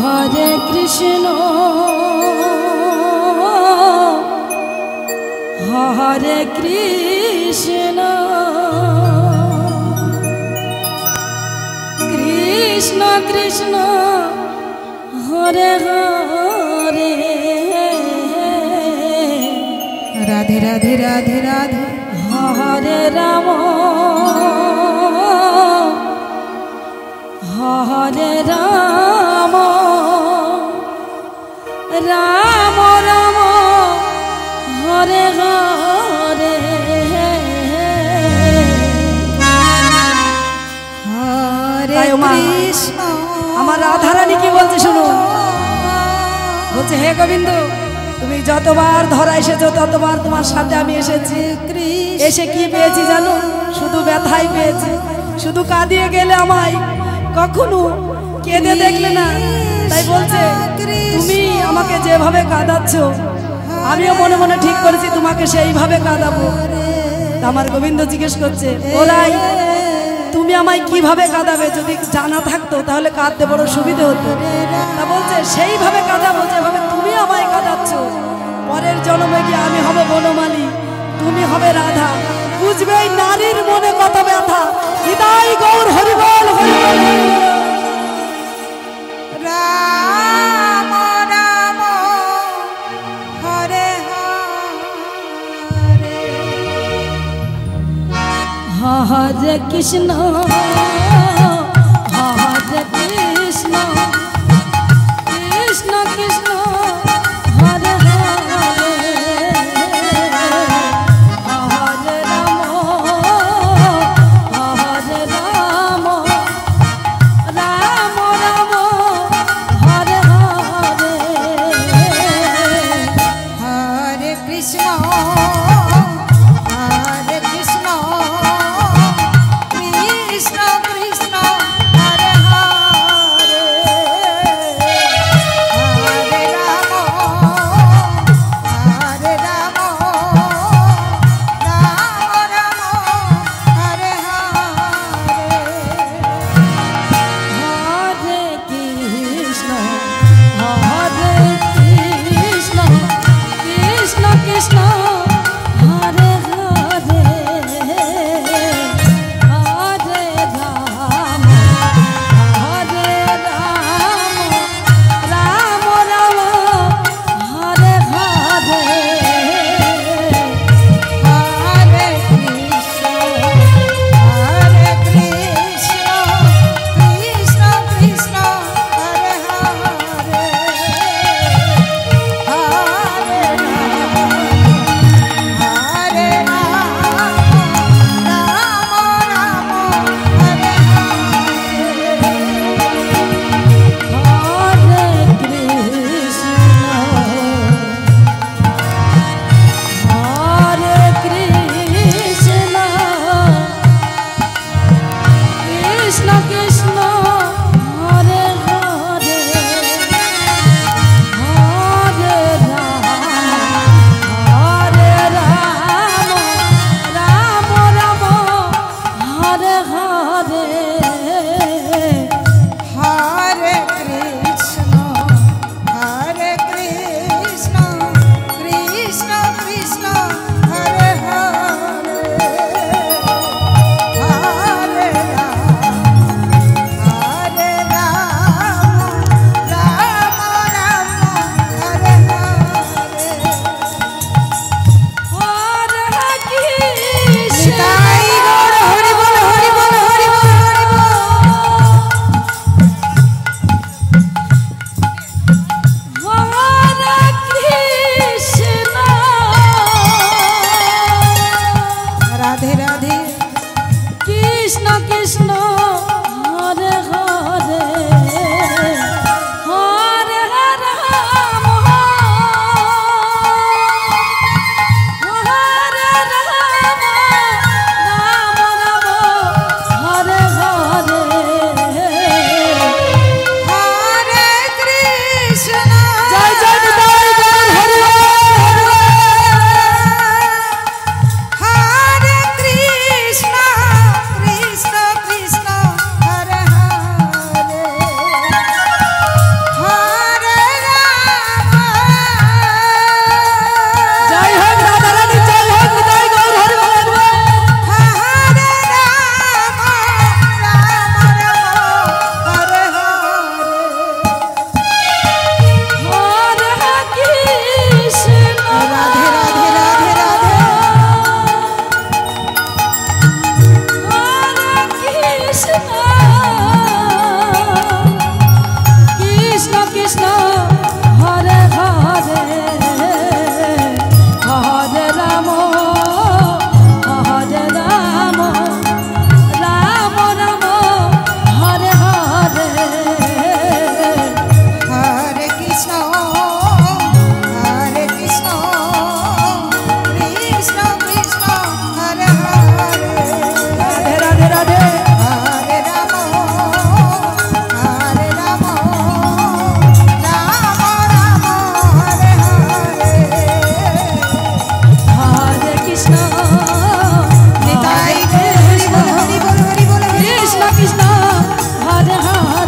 হরে কৃষ্ণ হরে কৃষ্ণ কৃষ্ণ কৃষ্ণ হরে হরে রাধে রাধে রাধে রাধে হরে রাম হরে রাম রাম রাম হরে হরে হরে কৃষ্ণ। আমার রাধারানী কি বলছে শুনো, বলছে হে গোবিন্দ তুমি যতবার ধরা এসেছো ততবার তোমার সাথে আমি এসেছি, এসে কি পেয়েছি জানো? শুধু ব্যথাই পেয়েছি, শুধু কাঁদিয়ে গেলে আমায়, কখনো কেঁদে দেখলে না। তাই বলছে তুমি আমাকে যেভাবে কাঁদাচ্ছ আমিও মনে মনে ঠিক করেছি তোমাকে সেইভাবে কাঁদাবো। আমার গোবিন্দ জিজ্ঞেস করছে ওরাই তুমি আমায় কিভাবে কাঁদাবে? যদি জানা থাকতো তাহলে কাঁদতে বড় সুবিধে হতো। তা বলছে সেইভাবে কাঁদাবো যেভাবে তুমি আমায় কাঁদাচ্ছ। পরের জন্মে গিয়ে আমি হব বনমালী, তুমি হবে রাধা, বুঝবে এই নারীর মনে কত ব্যথা। হৃদয় গৌর হরিবল হরিবল। রাম রাম হরে হরে হরে কৃষ্ণ হরে কৃষ্ণ কৃষ্ণ কৃষ্ণ হরে হরে হরে রাম হরে রাম রাম রাম হরে হরে হরে কৃষ্ণ হরে কৃষ্ণ কৃষ্ণ কৃষ্ণ हरे हरे